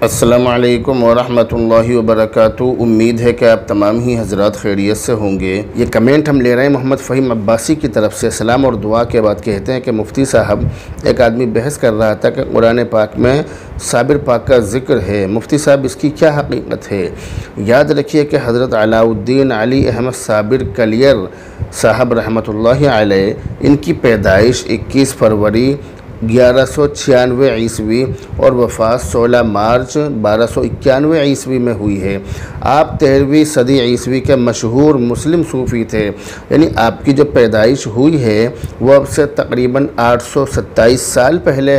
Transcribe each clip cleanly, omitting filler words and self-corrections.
अस्सलामु अलैकुम वरहमतुल्लाहि वबरकातुहू। उम्मीद है कि आप तमाम ही हज़रात खैरियत से होंगे। ये कमेंट हम ले रहे हैं मोहम्मद फ़हीम अब्बासी की तरफ से। सलाम और दुआ के बाद कहते हैं कि मुफ्ती साहब, एक आदमी बहस कर रहा था कि कुरान पाक में साबिर पाक का ज़िक्र है। मुफ्ती साहब, इसकी क्या हकीकत है? याद रखिए कि हज़रत अलाउद्दीन अली अहमद साबिर कलियर साहब रहमतुल्लाहि अलैह, इनकी पैदाइश 21 फरवरी 1196 ईस्वी और वफ़ात 16 मार्च 1291 ईस्वी में हुई है। आप 13वीं सदी ईस्वी के मशहूर मुस्लिम सूफ़ी थे। यानी आपकी जो पैदाइश हुई है वो अब से तकरीबन 827 साल पहले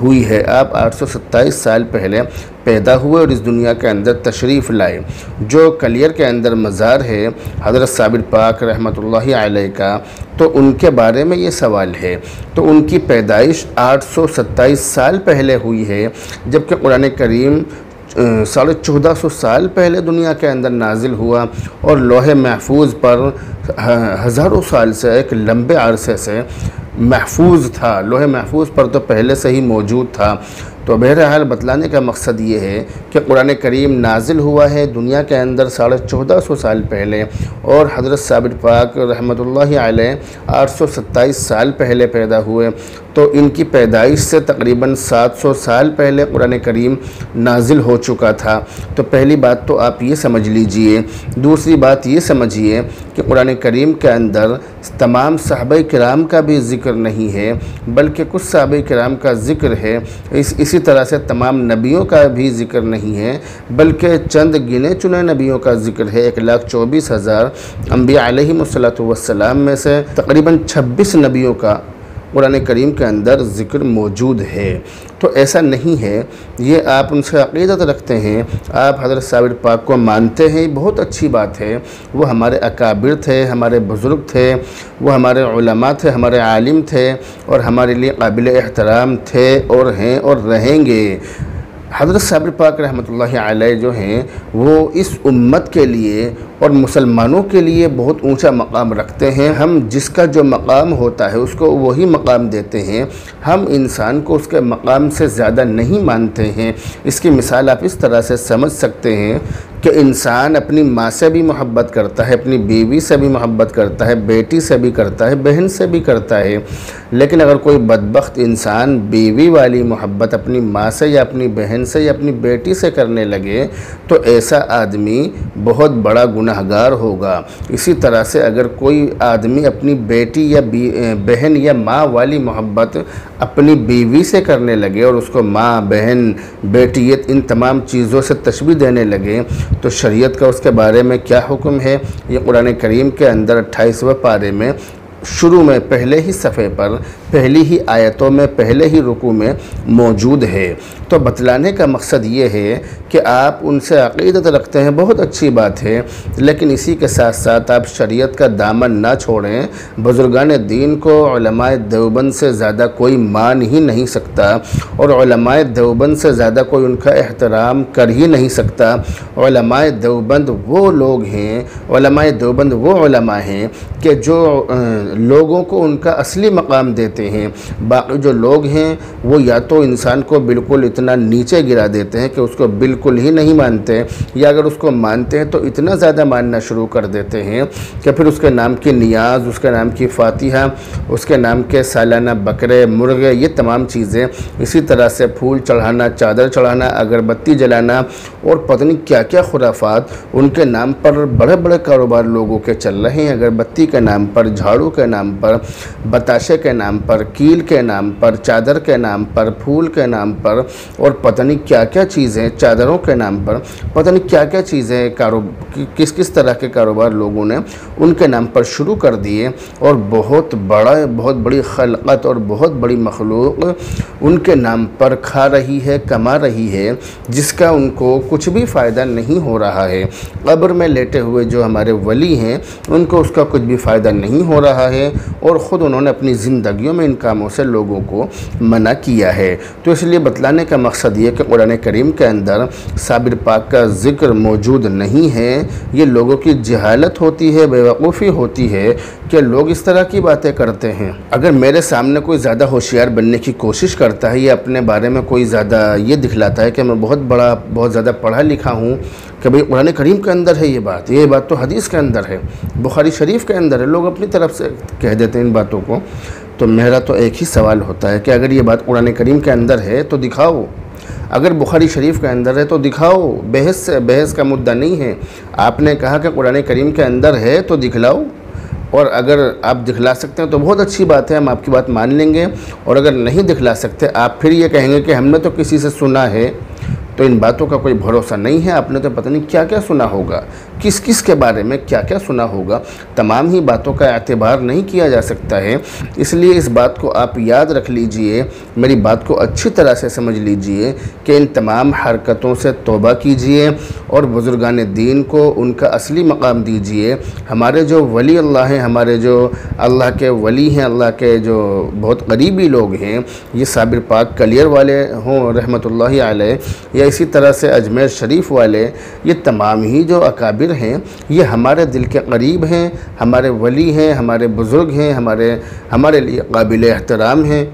हुई है। आप 827 साल पहले पैदा हुए और इस दुनिया के अंदर तशरीफ़ लाए। जो कलियर के अंदर मज़ार है हज़रत साबिर पाक रहमतुल्लाहि अलैह का, तो उनके बारे में ये सवाल है। तो उनकी पैदाइश 827 साल पहले हुई है, जबकि कुरान करीम 1450 साल पहले दुनिया के अंदर नाजिल हुआ और लोहे महफूज पर हज़ारों साल से, एक लंबे अरसे से महफूज था। लोहे महफूज पर तो पहले से ही मौजूद था। तो बहरहाल बतलाने का मकसद ये है कि कुरान करीम नाजिल हुआ है दुनिया के अंदर 1450 साल पहले और हज़रत साबिर पाक रहमतुल्लाहि अलैह 827 साल पहले पैदा हुए। तो इनकी पैदाइश से तकरीबन 700 साल पहले कुरान करीम नाजिल हो चुका था। तो पहली बात तो आप ये समझ लीजिए। दूसरी बात ये समझिए कि कुरान करीम के अंदर तमाम सहाबा किराम का भी ज़िक्र नहीं है, बल्कि कुछ सहाबा किराम का ज़िक्र है। इसी तरह से तमाम नबियों का भी ज़िक्र नहीं है, बल्कि चंद गिने चुने नबियों का ज़िक्र है। 1,24,000 अम्बिया अलैहिमुस्सलातु वस्सलाम में से तकरीबन 26 नबियों का कुरान करीम के अंदर ज़िक्र मौजूद है। तो ऐसा नहीं है। ये आप उनसे अक़ीदत रखते हैं, आप हज़रत साबिर पाक को मानते हैं, बहुत अच्छी बात है। वो हमारे अकाबिर थे, हमारे बुज़ुर्ग थे, वो हमारे उलमा थे, हमारे आलिम थे और हमारे लिए काबिल एहतराम थे और हैं और रहेंगे। हज़रत साबिर पाक रहमतुल्लाहि अलैह जो हैं वो इस उम्मत के लिए और मुसलमानों के लिए बहुत ऊंचा मकाम रखते हैं। हम जिसका जो मकाम होता है उसको वही मकाम देते हैं। हम इंसान को उसके मकाम से ज़्यादा नहीं मानते हैं। इसकी मिसाल आप इस तरह से समझ सकते हैं कि इंसान अपनी माँ से भी मोहब्बत करता है, अपनी बीवी से भी मोहब्बत करता है, बेटी से भी करता है, बहन से भी करता है। लेकिन अगर कोई बदबख्त इंसान बीवी वाली मोहब्बत अपनी माँ से या अपनी बहन से या अपनी बेटी से करने लगे तो ऐसा आदमी बहुत बड़ा गुनहगार होगा। इसी तरह से अगर कोई आदमी अपनी बेटी या बहन या माँ वाली मोहब्बत अपनी बीवी से करने लगे और उसको माँ, बहन, बेटी इन तमाम चीज़ों से तशबीह देने लगे तो शरीयत का उसके बारे में क्या हुक्म है? ये कुरान करीम के अंदर 28वें पारे में शुरू में पहले ही सफ़े पर पहली ही आयतों में पहले ही रुकू में मौजूद है। तो बतलाने का मकसद ये है कि आप उनसे अक़ीदत रखते हैं, बहुत अच्छी बात है, लेकिन इसी के साथ साथ आप शरीयत का दामन ना छोड़ें। बुज़ुर्गान दीन को उलमाए देवबंद से ज़्यादा कोई मान ही नहीं सकता और उलमाए देवबंद से ज़्यादा कोई उनका एहतराम कर ही नहीं सकता। उलमाए देवबंद वो लोग हैं, उलमाए देवबंद वो उलमा हैं कि जो लोगों को उनका असली मकाम देते हैं। बाकी जो लोग हैं वो या तो इंसान को बिल्कुल इतना नीचे गिरा देते हैं कि उसको बिल्कुल ही नहीं मानते, या अगर उसको मानते हैं तो इतना ज़्यादा मानना शुरू कर देते हैं कि फिर उसके नाम की नियाज़, उसके नाम की फ़ातिहा, उसके नाम के सालाना बकरे, मुर्गे, ये तमाम चीज़ें, इसी तरह से फूल चढ़ाना, चादर चढ़ाना, अगरबत्ती जलाना और पता नहीं क्या क्या खुराफात उनके नाम पर बड़े बड़े कारोबार लोगों के चल रहे हैं। अगरबत्ती के नाम पर, झाड़ू के नाम पर, बताशे के नाम पर, कील के नाम पर, चादर के नाम पर, फूल के नाम पर और पता नहीं क्या क्या चीज़ें, चादरों के नाम पर पता नहीं क्या क्या चीज़ें किस किस तरह के कारोबार लोगों ने उनके नाम पर शुरू कर दिए और बहुत बड़ी खलक़त और बहुत बड़ी मखलूक उनके नाम पर खा रही है, कमा रही है, जिसका उनको कुछ भी फ़ायदा नहीं हो रहा है। कब्र में लेटे हुए जो हमारे वली हैं उनको उसका कुछ भी फ़ायदा नहीं हो रहा है और ख़ुद उन्होंने अपनी ज़िंदगियों में इन कामों से लोगों को मना किया है। तो इसलिए बतलाने का मकसद ये कि कुरान करीम के अंदर साबिर पाक का ज़िक्र मौजूद नहीं है। ये लोगों की जहालत होती है, बेवकूफ़ी होती है कि लोग इस तरह की बातें करते हैं। अगर मेरे सामने कोई ज़्यादा होशियार बनने की कोशिश करता है या अपने बारे में कोई ज़्यादा ये दिखलाता है कि मैं बहुत ज़्यादा पढ़ा लिखा हूँ कि भाई कुरान करीम के अंदर है ये बात तो हदीस के अंदर है, बुखारी शरीफ के अंदर है, लोग अपनी तरफ से कह देते हैं इन बातों को। तो मेरा तो एक ही सवाल होता है कि अगर ये बात कुरान करीम के अंदर है तो दिखाओ, अगर बुखारी शरीफ के अंदर है तो दिखाओ। बहस का मुद्दा नहीं है। आपने कहा कि कुरान करीम के अंदर है तो दिखलाओ, और अगर आप दिखला सकते हैं तो बहुत अच्छी बात है, हम आपकी बात मान लेंगे। और अगर नहीं दिखला सकते, आप फिर ये कहेंगे कि हमने तो किसी से सुना है, तो इन बातों का कोई भरोसा नहीं है। आपने तो पता नहीं क्या क्या सुना होगा, किस किस के बारे में क्या क्या सुना होगा। तमाम ही बातों का एतबार नहीं किया जा सकता है। इसलिए इस बात को आप याद रख लीजिए, मेरी बात को अच्छी तरह से समझ लीजिए कि इन तमाम हरकतों से तौबा कीजिए और बुज़ुर्गान दीन को उनका असली मकाम दीजिए। हमारे जो वली अल्लाह हैं, हमारे जो अल्लाह के वली हैं, अल्लाह के जो बहुत करीबी लोग हैं, ये साबिर पाक कलियर वाले हों रहमतुल्लाहि अलैह, या इसी तरह से अजमेर शरीफ वाले, ये तमाम ही जो अकाबिर हैं, ये हमारे दिल के करीब हैं, हमारे वली हैं, हमारे बुज़ुर्ग हैं, हमारे लिए काबिल एहतराम हैं।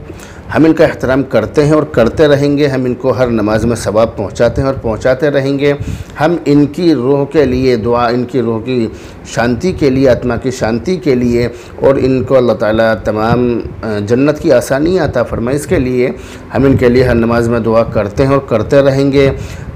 हम इनका एहतराम करते हैं और करते रहेंगे। हम इनको हर नमाज में सवाब पहुँचाते हैं और पहुँचाते रहेंगे। हम इनकी रूह के लिए दुआ, इनकी रूह की शांति के लिए, आत्मा की शांति के लिए, और इनको अल्लाह ताला तमाम जन्नत की आसानी अता फरमाए, इसके लिए हम इनके लिए हर नमाज में दुआ करते हैं और करते रहेंगे।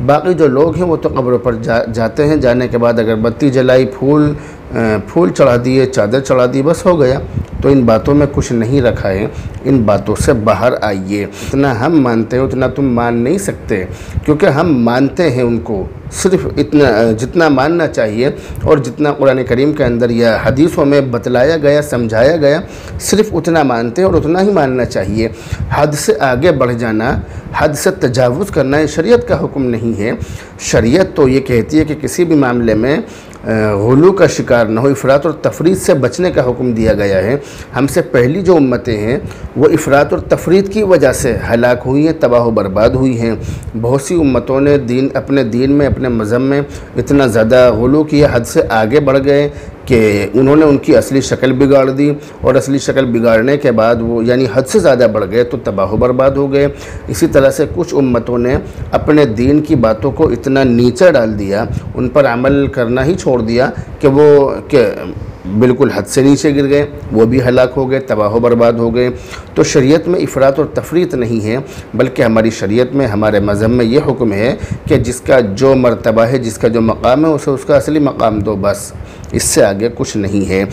बाकी जो लोग हैं वो तो कब्रों पर जाते हैं, जाने के बाद अगरबत्ती जलाई, फूल चढ़ा दिए, चादर चढ़ा दी, बस हो गया। तो इन बातों में कुछ नहीं रखा है, इन बातों से बाहर आइए। इतना हम मानते हैं उतना तुम मान नहीं सकते, क्योंकि हम मानते हैं उनको सिर्फ इतना जितना मानना चाहिए, और जितना कुरान करीम के अंदर या हदीसों में बतलाया गया, समझाया गया, सिर्फ उतना मानते हैं और उतना ही मानना चाहिए। हद से आगे बढ़ जाना, हद से तजावुज़ करना, ये शरीयत का हुक्म नहीं है। शरीयत तो ये कहती है कि किसी भी मामले में गुलू का शिकार न हो, इफ़रात और तफरीत से बचने का हुक्म दिया गया है। हमसे पहली जो उम्मतें हैं वो इफ़रात और तफरीत की वजह से हलाक हुई हैं, तबाह व बर्बाद हुई हैं। बहुत सी उम्मतों ने अपने दीन में, अपने मज़हब में इतना ज़्यादा गुलू किया, हद से आगे बढ़ गए कि उन्होंने उनकी असली शक्ल बिगाड़ दी, और असली शक्ल बिगाड़ने के बाद वो यानी हद से ज़्यादा बढ़ गए तो तबाह बर्बाद हो गए। इसी तरह से कुछ उम्मतों ने अपने दीन की बातों को इतना नीचे डाल दिया, उन पर अमल करना ही छोड़ दिया कि बिल्कुल हद से नीचे गिर गए, वो भी हलाक हो गए, तबाह बर्बाद हो गए। तो शरीयत में इफ़रात और तफरीत नहीं है, बल्कि हमारी शरीयत में, हमारे मज़हब में ये हुक्म है कि जिसका जो मर्तबा है, जिसका जो मकाम है, उसे उसका असली मकाम दो, बस, इससे आगे कुछ नहीं है।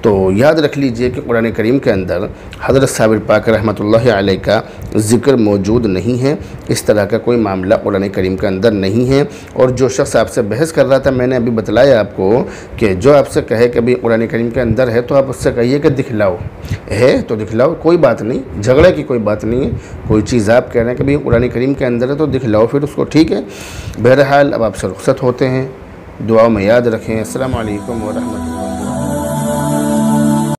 तो याद रख लीजिए कि कुरान करीम के अंदर हज़रत साबिर पाक रहमतुल्लाहि अलैह का ज़िक्र मौजूद नहीं है। इस तरह का कोई मामला कुरान करीम के अंदर नहीं है। और जो शख्स आपसे बहस कर रहा था, मैंने अभी बतलाया आपको कि जो आपसे कहे कि भाई कुरान करीम के अंदर है, तो आप उससे कहिए कि दिखलाओ, है तो दिखलाओ, कोई बात नहीं, झगड़े की कोई बात नहीं है। कोई चीज़ आप कह रहे हैं कि भाई कुरान करीम के अंदर है तो दिखलाओ, फिर उसको ठीक है। बहरहाल अब आपसे रुखसत होते हैं, दुआओं में याद रखें। अस्सलामु अलैकुम व रहमतुल्लाह।